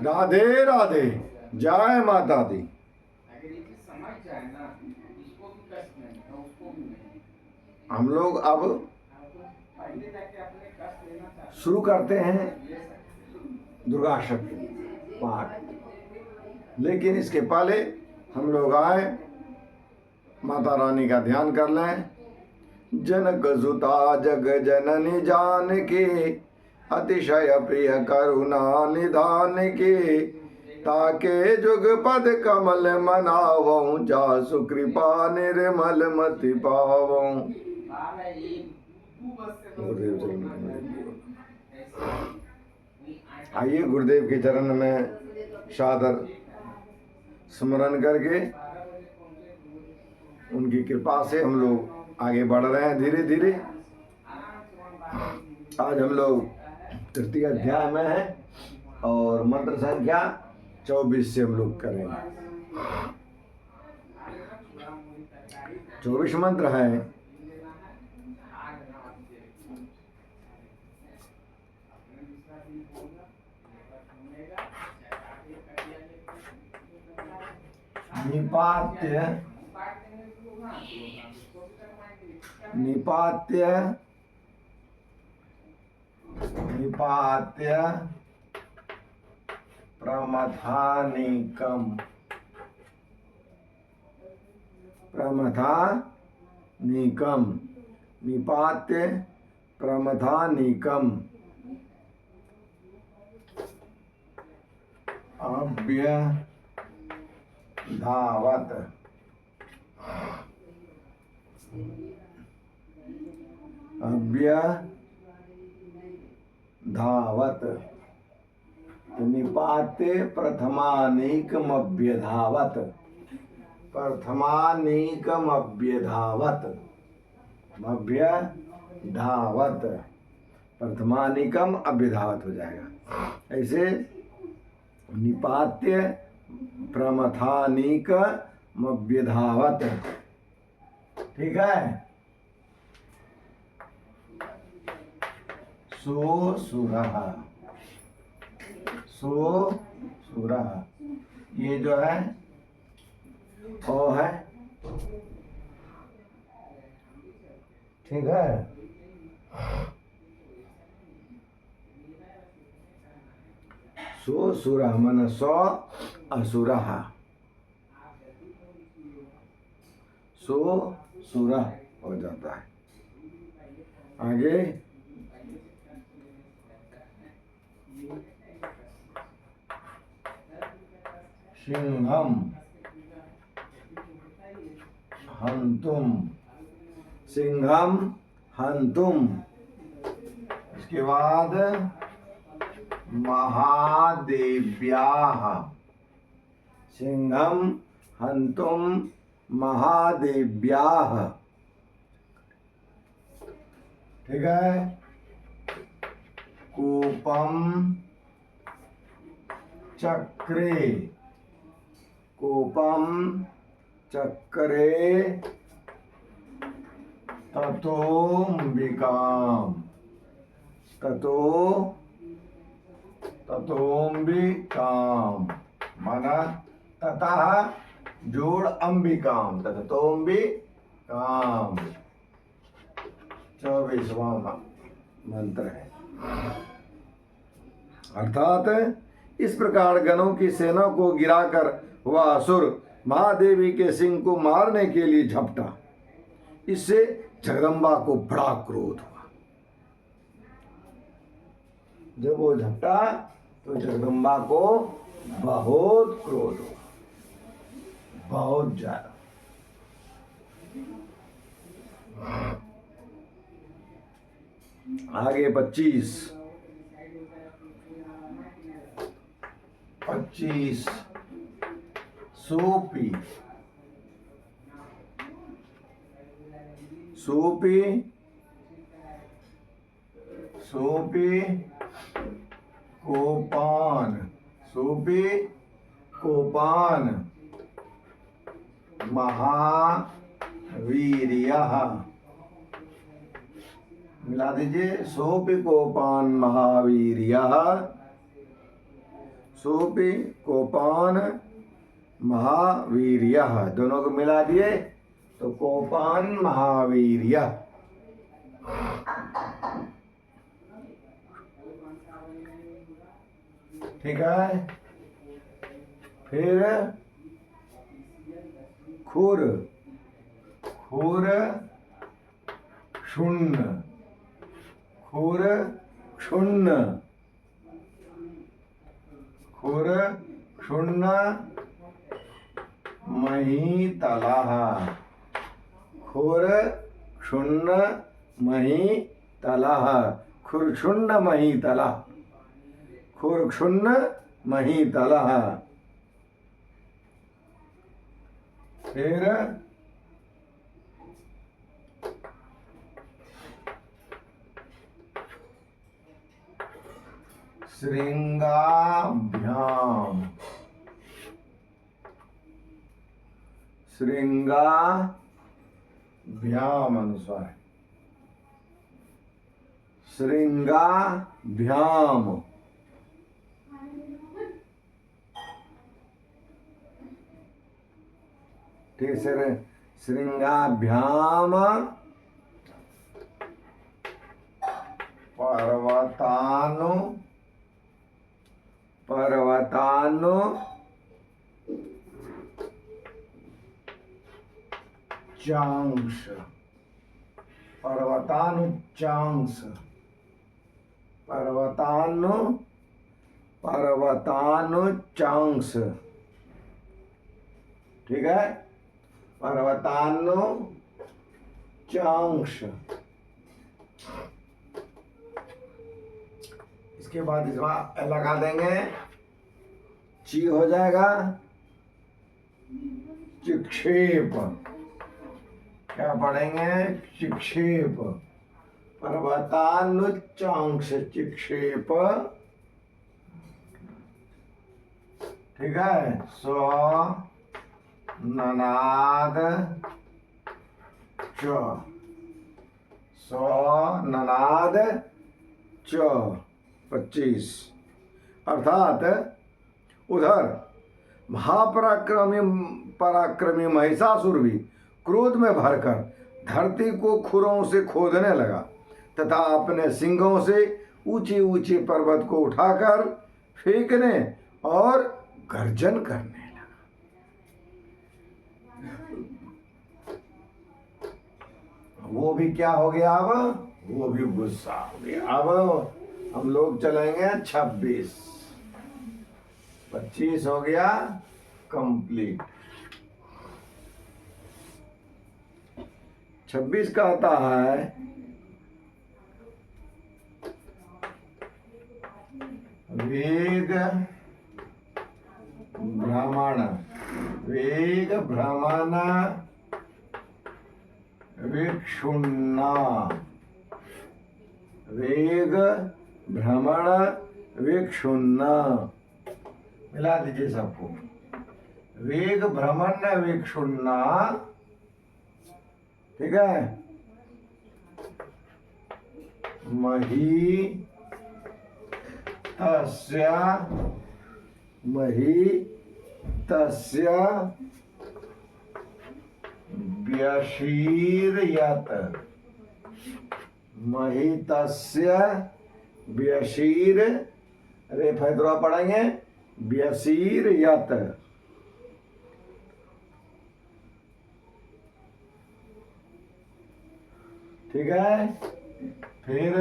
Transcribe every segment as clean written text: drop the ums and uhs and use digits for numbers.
राधे राधे, जय माता दी। हम लोग अब शुरू करते हैं दुर्गा अष्टमी पाठ, लेकिन इसके पहले हम लोग आए माता रानी का ध्यान कर लें। जनक सुता जग जननी जानकी, अतिशय प्रिय करुणा निधान की, ताके जुग पद कमल मनावऊं, जासु कृपा निर्मल मति पावऊं। आइए गुरुदेव के चरण में सादर स्मरण करके उनकी कृपा से हम लोग आगे बढ़ रहे हैं धीरे धीरे। आज हम लोग तृतीय अध्याय में हैं और मंत्र संख्या 24 से हम लोग करेंगे। 24 मंत्र हैं। निपात्य निपात्य निपात्य प्रमथानिकम प्रमथानिकम निपात्य प्रमथानिकम अभ्यधावत अभ्यधावत निपाते प्रथमानीकमभ्यधावत प्रथमानीकमभ्यधावत अभ्यधावत प्रथमानीकम अभ्यधावत हो जाएगा। ऐसे निपात्य प्रमथानीकमभ्यधावत। ठीक है। सो सुरः सो सुरः, ये जो है ओ है। ठीक है। सो सुरः मन सो असुरः, सो सुरः हो जाता है। आगे सिंहम हंतुम, सिंहम हंतुम। इसके बाद महादेव्याः, सिंहम हंतुम महादेव्याः। ठीक है। कूपम चक्रे, कूपम चक्रे ततोम्बिकाम, ततोम्बिकाम माना ततः जोड़ अंबिकाम, ततोम्बिकाम 24वां मंत्र है। अर्थात इस प्रकार गणों की सेना को गिराकर वह असुर महादेवी के सिंह को मारने के लिए झपटा। इससे जगदम्बा को बड़ा क्रोध हुआ। जब वो झपटा तो जगदम्बा को बहुत क्रोध हुआ, बहुत ज्यादा। आगे 25 सोपी, सोपी सोपी कोपान, सोपी कोपान महावीर्यः। मिला दीजिए। सोपी कोपान महावीर्यः, सोपी कोपान महावीर्य, दोनों को मिला दिए तो कोपान महावीर्य। ठीक है। फिर खुर, खुर क्षुण्ण, खुर क्षुण्ण, खुर क्षुण्ण महीतलः, खुर क्षुण्ण महीतलः, खुर क्षुण्ण महीतलः, खुर क्षुण्ण महीतलः। फिर श्रृंगाभ्याम, श्रृंगाभ्याम अनुसार, श्रृंगाभ्याम, तीसरे श्रृंगाभ्याम पर्वतानु, पर्वतानु चांस, पर्वतानु चांस, पर्वतानु, पर्वतानु चांस। ठीक है, पर्वतानु चांस। इसके बाद इसमें लगा देंगे, ची हो जाएगा चिक्षेप। क्या पढ़ेंगे? चिक्षेप, पर्वतानुच्चांश चिक्षेप। ठीक है, स्व ननाद च, स्व ननाद च 25। अर्थात उधर महापराक्रमी पराक्रमी महिषासुर भी क्रोध में भरकर धरती को खुरों से खोदने लगा तथा अपने सिंगों से ऊंचे ऊंचे पर्वत को उठाकर फेंकने और गर्जन करने लगा। वो भी क्या हो गया? अब वो भी गुस्सा हो गया। अब हम लोग चलेंगे 26, 25 हो गया कंप्लीट। 26 कहता है, वेग भ्रमण, वेग भ्रमण विक्षुण्णा, वेग भ्रमण विक्षुण्णा। मिला दीजिए सबको, वेग भ्रमण विक्षुण्णा। ठीक है, मही तस्य, मही तस्य व्यशीर्यत, मही तस्य व्यशीर, रे फैदरा पढ़ेंगे, व्यशीर्यत। ठीक है, फिर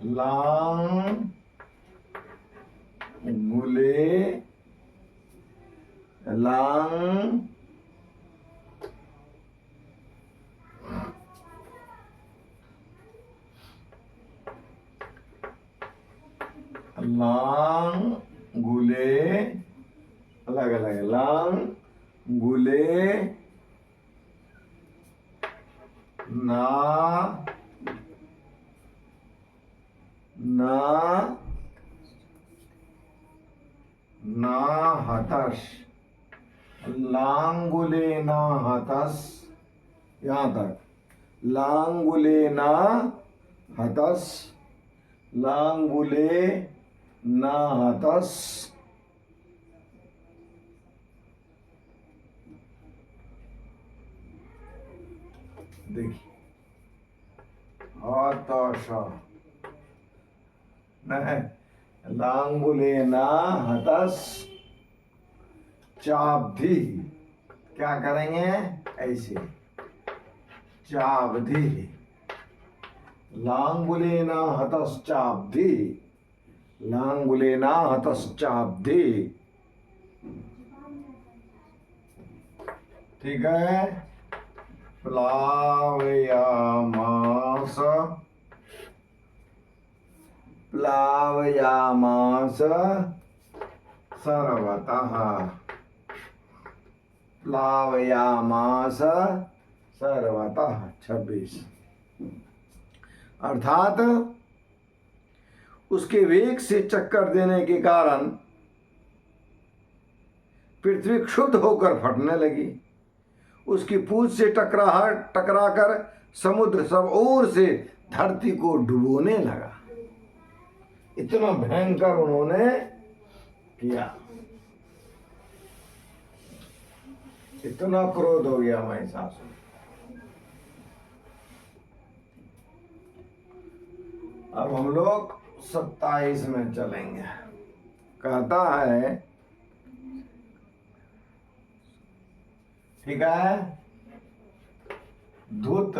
लांग गुले, लांग लांग गुले, अलग अलग, लांग गुले ना, ना, ना हतस, लांगुले ना हतस, यहां तक, लांगुले ना हतस, लांगुले न हतस देखिए हतस नहीं लांगुले न हतस चाबधी क्या करेंगे ऐसे चाबधी लांगुलेना हतश्चाब्धि लांगुलेना हतश्चाब्धि ठीक है प्लावयामास प्लावयामास सर्वतः प्लावयामास सर्वतः 26 अर्थात उसके वेग से चक्कर देने के कारण पृथ्वी क्षुब्ध होकर फटने लगी। उसकी पूंछ से टकराकर समुद्र सब ओर से धरती को डुबोने लगा। इतना भयंकर उन्होंने किया, इतना क्रोध हो गया महिषासुर। अब हम लोग 27 में चलेंगे। कहता है ठीक है धूत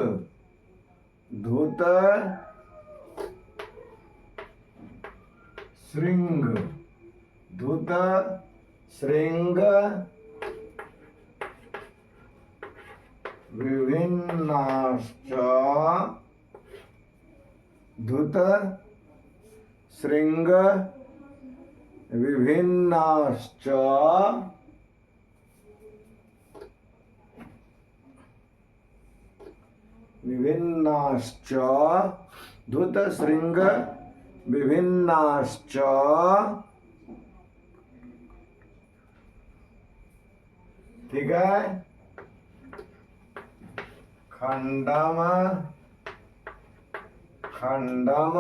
धूत श्रृंग धूत श्रृंग विभिन्नाश्च धूत श्रृंग विभिन्नाश्च विभिन्नाश्च धूत श्रृंग विभिन्नाश्च ठीक है खंडम खंडम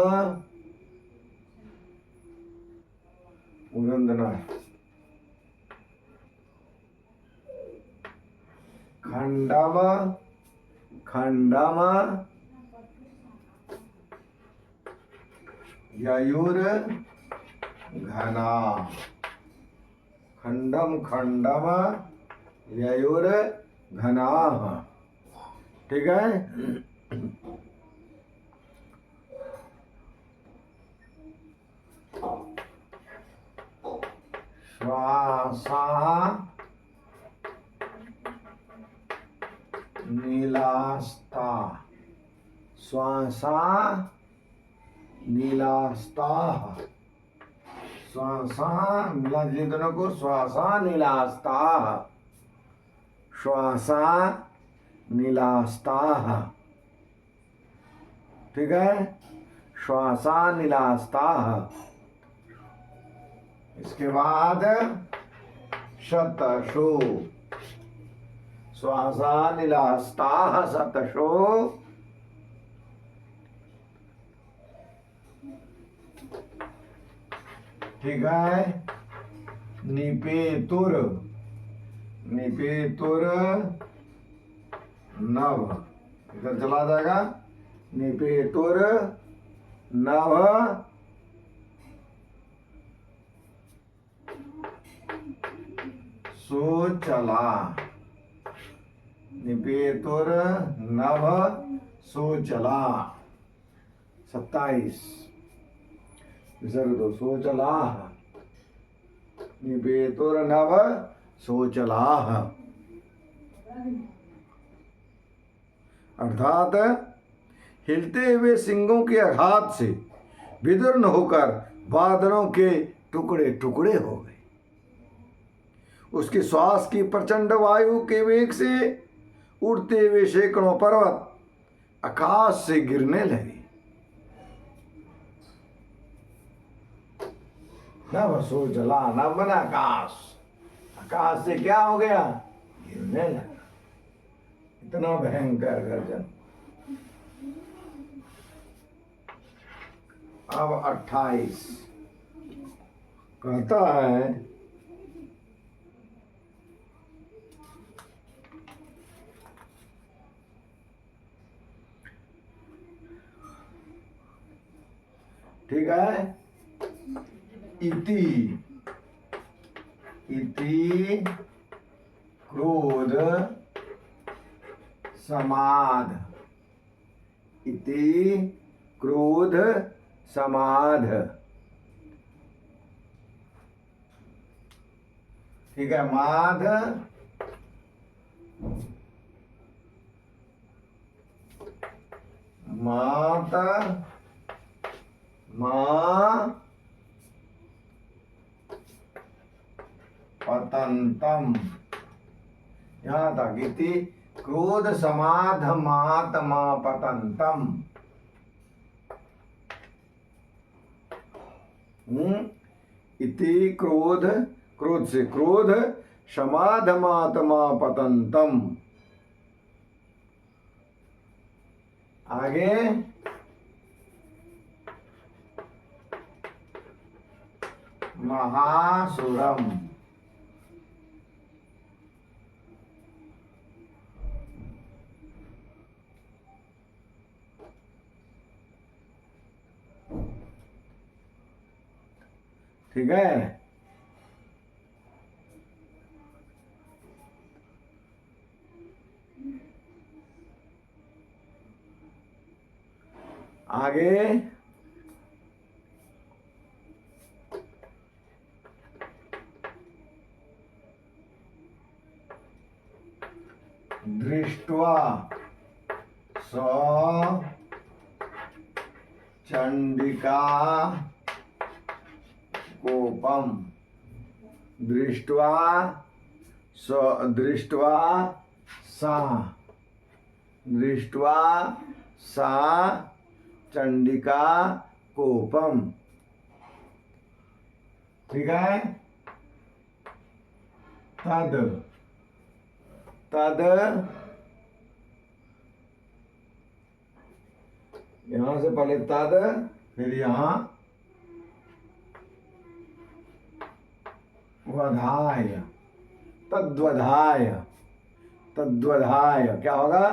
उदंदना खंडम खंडम ययुर घना खंडम खंडम ययुर घना ठीक है श्वासा नीलास्ता श्वासा नीलास्ता श्वासा मिला जी दोनों को श्वासा नीलास्ता श्वासा नीलास्ता ठीक है श्वासा नीलास्ता। इसके बाद शतशो श्वासा नीलास्ता शतशो ठीक है निपेतुर निपेतुर नव इधर चला जाएगा निपेतुर नव सो चला निपेतुर नव सो चला 27 विसर्ग दो सो चला निपेतुर नव सो चला अर्थात हिलते हुए सिंगों के आघात से विदीर्ण होकर बादलों के टुकड़े टुकड़े हो गए। उसके श्वास की प्रचंड वायु के वेग से उड़ते हुए सैकड़ों पर्वत आकाश से गिरने लगे। नभ सो चला नभ बना आकाश आकाश से क्या हो गया गिरने लगा। इतना भयंकर गर्जन। अब 28 कहता है ठीक है, इति इति क्रोध समाध, इति क्रोध समाध, ठीक है, माध माता मां पतंतम, यहां तक इति क्रोध समाध मात मां पतंतम। इति क्रोध, क्रोध से क्रोध, समाध मात मां पतंतम। आगे महासुरम, ठीक है। आगे दृष्ट्वा स चंडिका कोपम, दृष्ट्वा स दृष्ट्वा सा दृष्ट्वा सा चंडिका कोपम, ठीक है। तद तद यहां से पहले तद, फिर यहां वधाय, तद्वधाय, तद्वधाय क्या होगा,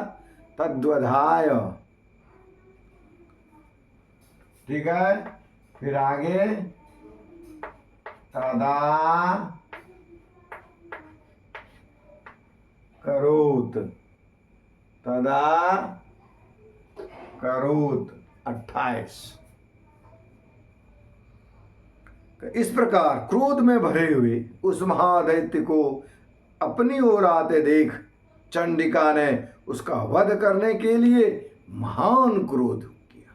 तद्वधाय, ठीक है। फिर आगे तदा करोत, तदा करोत 28। इस प्रकार क्रोध में भरे हुए उस महादैत्य को अपनी ओर आते देख चंडिका ने उसका वध करने के लिए महान क्रोध किया।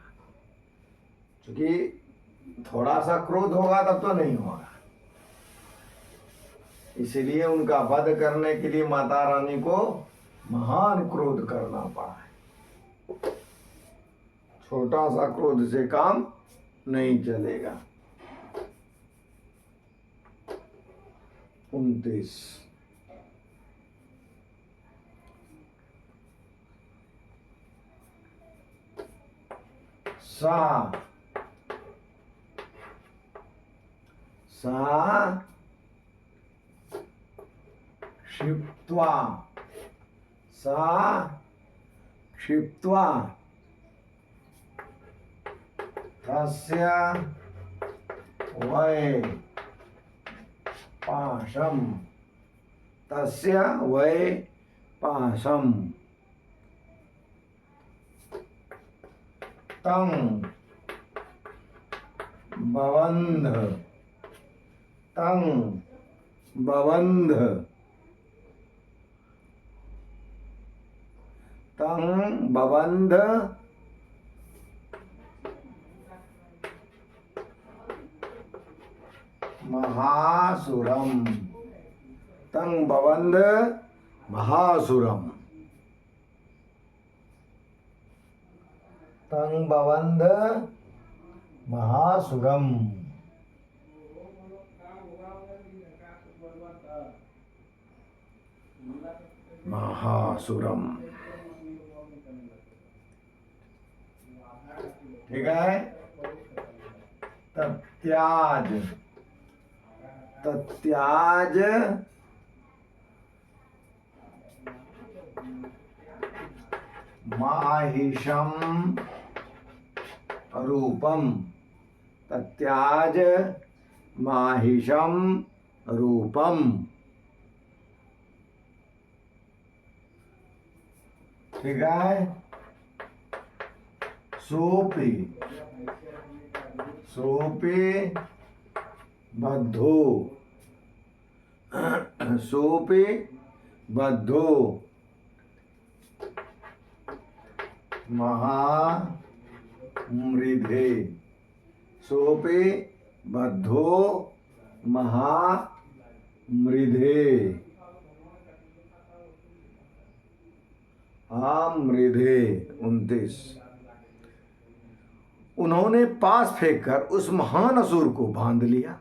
क्योंकि थोड़ा सा क्रोध होगा तब तो नहीं होगा, इसलिए उनका वध करने के लिए माता रानी को महान क्रोध करना पड़ा है। छोटा सा क्रोध से काम नहीं चलेगा। 29 सा क्षिप्त्वा, सा क्षिप्त्वा तस्य वै पाशम, तस्य वै पाशम तं बबन्ध, तं बबन्ध, तं बबन्ध महासुरम, तं बबन्ध महासुरम, तं बबन्ध महासुरम, महासुरम, ठीक है। तत्याज तत्याज माहिषम रूपम। तत्याज माहिषम रूपम। ठीक है। सोपी सोपी बद्धो। सोपी बद्धो महामृधे। सोपी बद्धो महामृधे। मृधे 29। उन्होंने पास फेंककर उस महान असुर को बांध लिया।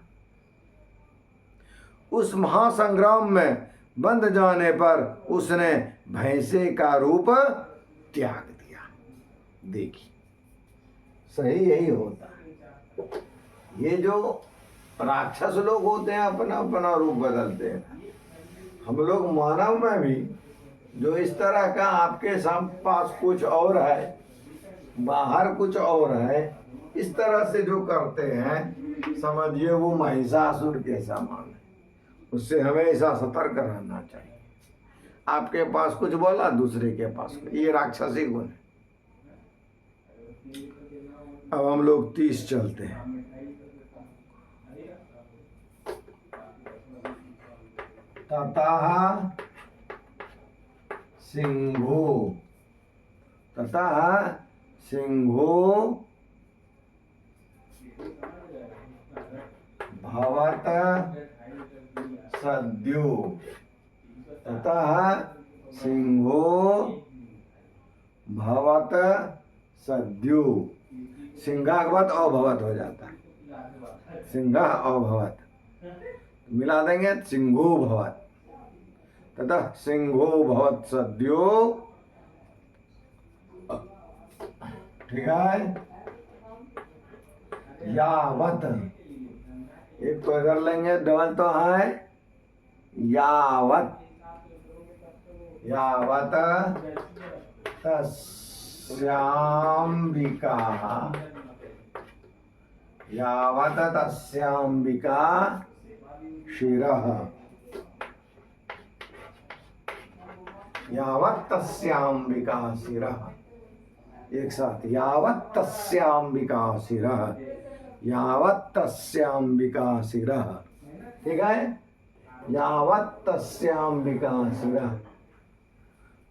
उस महासंग्राम में बंध जाने पर उसने भैंसे का रूप त्याग दिया। देखिए, सही यही होता है। ये जो राक्षस लोग होते हैं अपना अपना रूप बदलते हैं। हम लोग मानव में भी जो इस तरह का आपके पास कुछ और है, बाहर कुछ और है, इस तरह से जो करते हैं, समझिए वो महिषासुर के समान है। उससे हमेशा सतर्क रहना चाहिए। आपके पास कुछ बोला, दूसरे के पास कुछ, ये राक्षसी गुण है। अब हम लोग 30 चलते हैं। ततः सिंहो। ततः सिंहो भवत सद्यो। ततः सिंहो भवत सद्यो। सिंहाभवत अभवत हो जाता है। सिंहा अभवत मिला देंगे, सिंहो भवत। ततः सिंहो भवत सद्यो। ठीक है। यावत, एक तो इधर लेंगे, डबल तो है। यावत यावत तस्यांबिका। यावत तस्यांबिका शिरः। यावत तस्यांबिका शिरः। एक साथ, यावत तस्यांबिका शिरः। यावत तस्यांबिका शिरः। ठीक है। यावत तस्यांबिका शिरः।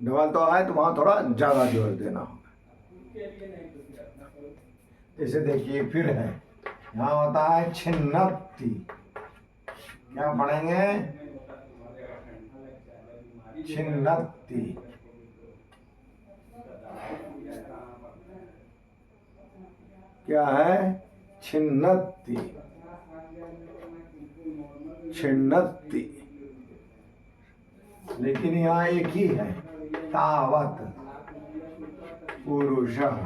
डबल तो है तो वहां थोड़ा ज्यादा जोर देना होगा। इसे देखिए, फिर है, यहाँ होता है छिन्नत्ति। क्या पढ़ेंगे? छिन्नत्ति। क्या है? छिन्नत्ति। छिन्नत्ति। लेकिन यहाँ एक ही है, तावत पुरुषः।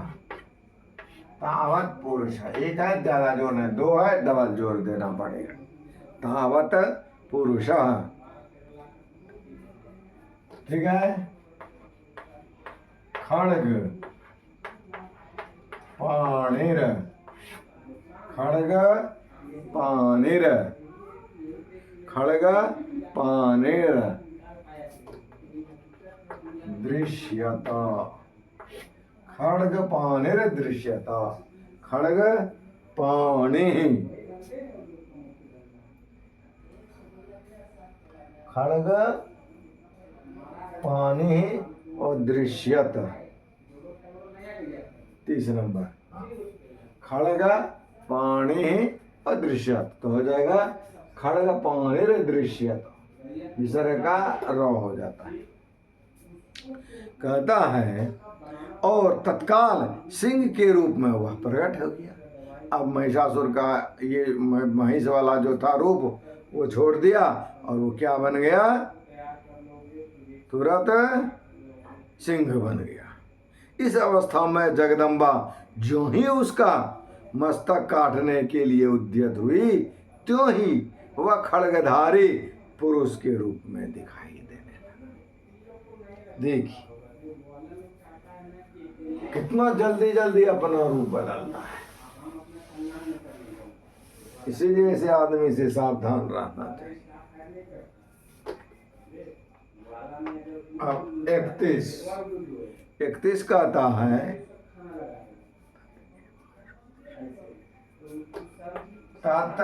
तावत पुरुष, एक है ज्यादा जोर है, दो है डबल जोर देना पड़ेगा। तावत पुरुषः। ठीक है। खड्ग पाणिर। खड्ग पाणिर। खड्ग पाणिर दृश्यत। खड्ग पाणिर दृश्यत। खड्ग पाणि। खड्ग पाणि और दृश्यत। 30 नंबर। खड्ग पाणि अदृश्यत तो हो जाएगा खड्ग पाणिर दृश्यत। विसर्ग का र हो जाता है। कहता है और तत्काल सिंह के रूप में वह प्रकट हो गया। अब महिषासुर का ये महिष वाला जो था रूप वो छोड़ दिया और वो क्या बन गया? तुरंत सिंह बन गया। इस अवस्था में जगदम्बा जो ही उसका मस्तक काटने के लिए उद्यत हुई, त्यों ही वह खड्गधारी पुरुष के रूप में दिखाई देने लगा। देखिए कितना जल्दी जल्दी अपना रूप बदलता है। इसीलिए ऐसे आदमी से सावधान रहना चाहिए। अब 31 कहता है तत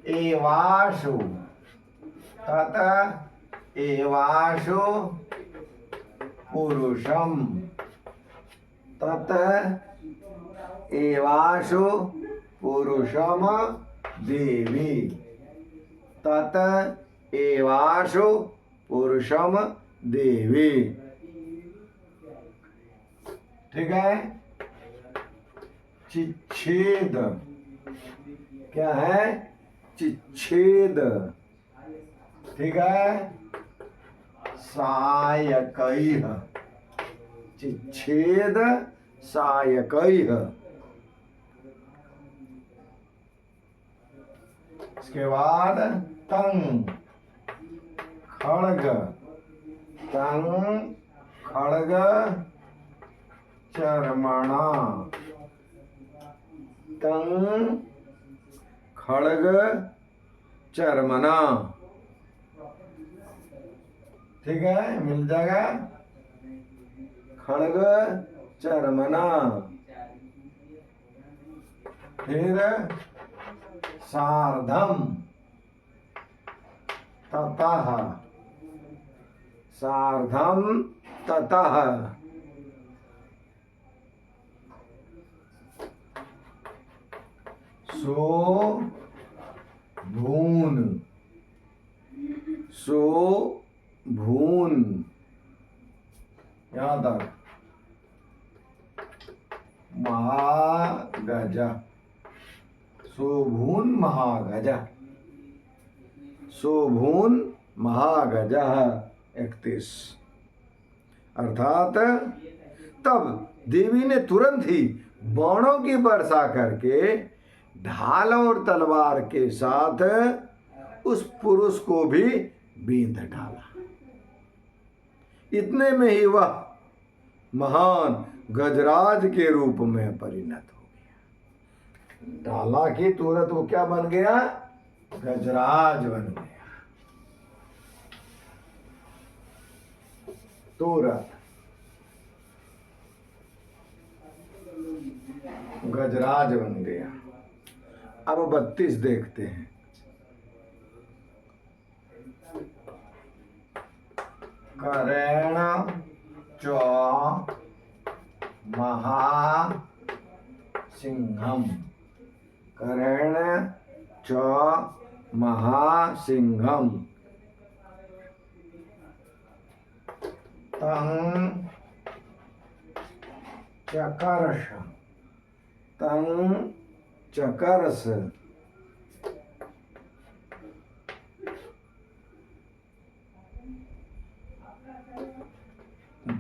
एवाशु पुरुषम तत एवाशु पुरुषम देवी तत एवाशु पुरुषम देवी। ठीक है। चिच्छेद क्या है? चिच्छेद। ठीक है। सायकैः चिच्छेद सायकैः। इसके बाद तंग खड्ग चर्मणा तंग खड्ग चर्मणा। ठीक है, मिल जाएगा। खड्ग चर्मणा। फिर सार्धम ततः सार्धम ततः। शोभून यहाँ तक। महागज शोभून महागज शोभून महागज 31। अर्थात तब देवी ने तुरंत ही बाणों की वर्षा करके ढाल और तलवार के साथ उस पुरुष को भी बींध डाला। इतने में ही वह महान गजराज के रूप में परिणत हो गया। डाला की तुरंत वो क्या बन गया? गजराज बन गया। तुरंत गजराज बन गया। अब 32 देखते हैं। करेण च महासिंहम करेण च महासिंहम तं चकर्ष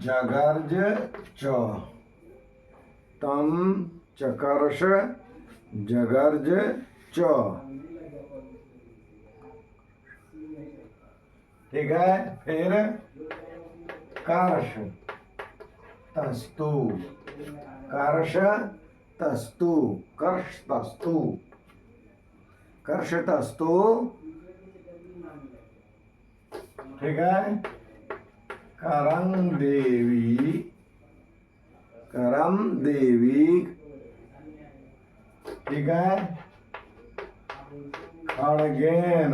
जगर्ज च तम चकर्ष जगर्ज च। ठीक है। फिर कर्ष तस्तु कर्ष तस्तु कर्ष तस्तु कर्ष तस्तु। ठीक है। करम देवी। ठीक है। खड्गेन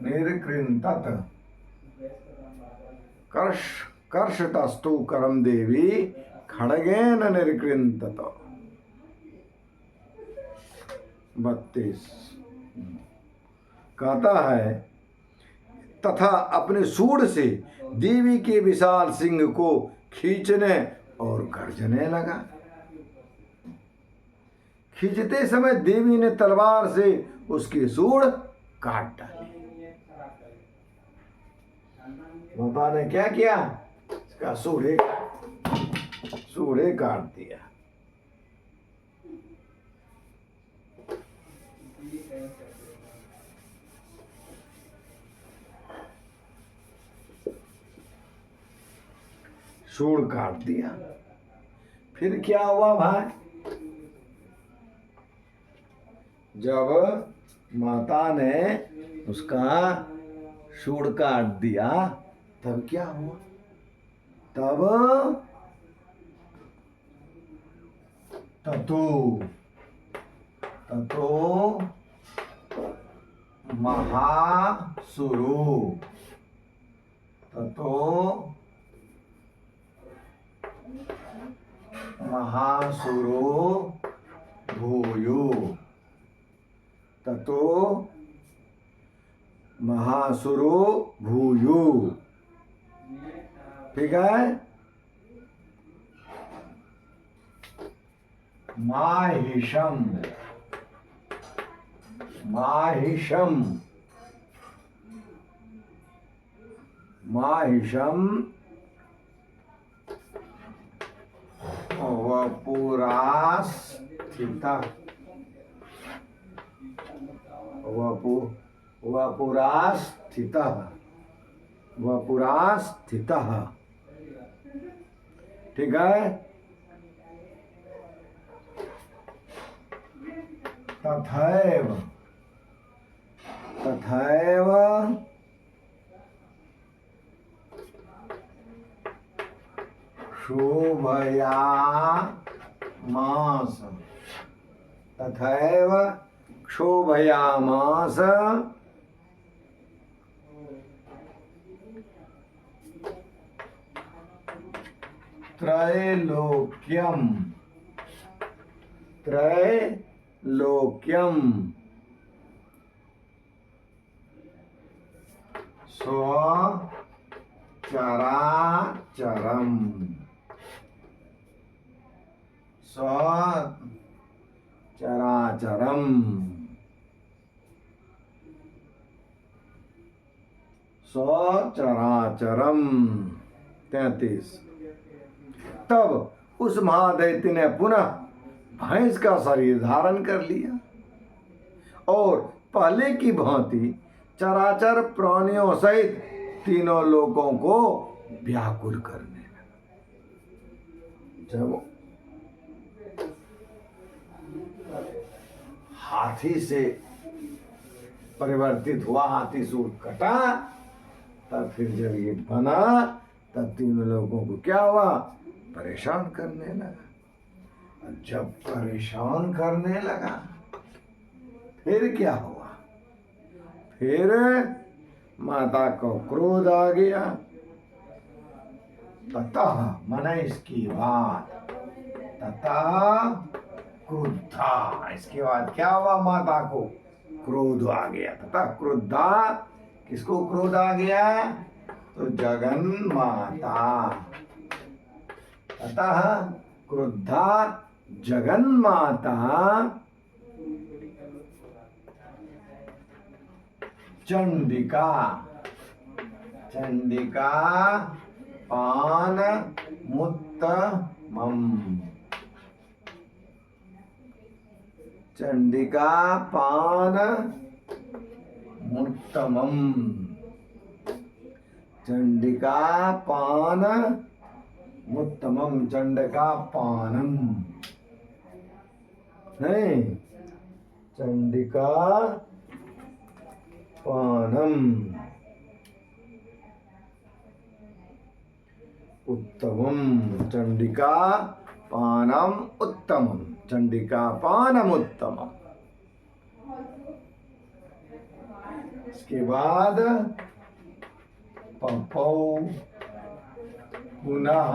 निर्कृन्तत कर्षतस्तु करम देवी खड्गेन निर्कृन्तत। 32 कहता है तथा अपने सूंड से देवी के विशाल सिंह को खींचने और गर्जने लगा। खींचते समय देवी ने तलवार से उसकी सूंड काट डाली। माता ने क्या किया? इसका सूंड काट दिया। सूंड काट दिया। फिर क्या हुआ भाई? जब माता ने उसका सूंड काट दिया तब क्या हुआ? तब ततो महासुरो भूयो ततो महासुरो भूयो। ठीक है। माहिषम वपुरास्थितः। ठीक है। तथैव क्षोभयामास त्रैलोक्यम स्वचराचरम स्वचराचरम 33। तब उस महादैत्य ने पुनः भैंस का शरीर धारण कर लिया और पहले की भांति चराचर प्राणियों सहित तीनों लोगों को व्याकुल करने लगा। जब हाथी से परिवर्तित हुआ, हाथी सूंड कटा, तब फिर जब ये बना तब तीनों लोगों को क्या हुआ? परेशान करने लगा। जब परेशान करने लगा फिर क्या हुआ? फिर माता को क्रोध आ गया। ततः मन इसकी बात ततः क्रुद्धा। इसके बाद क्या हुआ? माता को क्रोध आ गया। ततः क्रुद्धा। किसको क्रोध आ गया? तो जगन माता। ततः क्रुद्धा जगन माता चंडिका पान मुत्तमम। चंडिका पान मुत्तमम। चंडिका पान मुत्तमम। चंडिका पानम नहीं, चंडिका पानम उत्तमम। चंडिका पानम उत्तमम। चंडिका पानम उत्तमम। इसके बाद पपौ पुनः।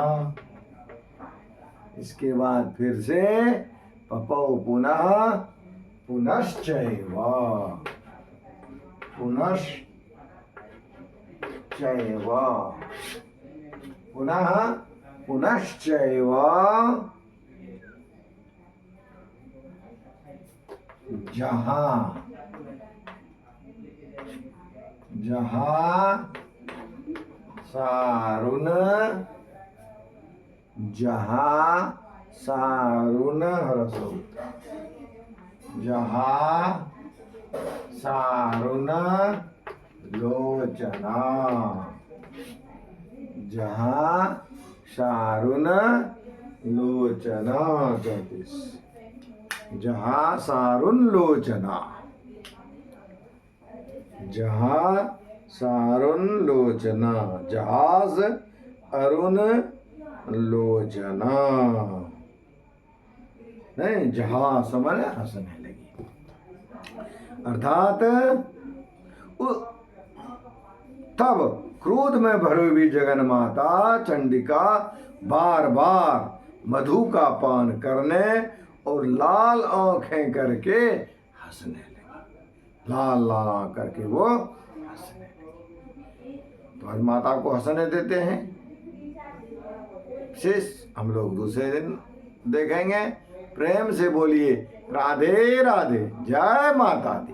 इसके बाद फिर से पपौ पुनः पुनश्चैव पुनः पुनश्चैव जहाँ जहाँ सारुन हरसौ जहाँ सारुन लोचना जहाँ सारुन लोचना 34 जहाँ सारुन लोचना जहाँ सारुन लोचना जहाज अरुण लोचना नहीं जहाँ समझ हंसने लगी अर्थात तब क्रोध में भरी हुई जगन माता चंडिका बार बार मधु का पान करने और लाल आंखें करके हंसने लगी लाल लाल करके वो हंसने लगी। तो आज माता को हंसने देते हैं शेष हम लोग दूसरे दिन देखेंगे। प्रेम से बोलिए राधे राधे जय माता दी।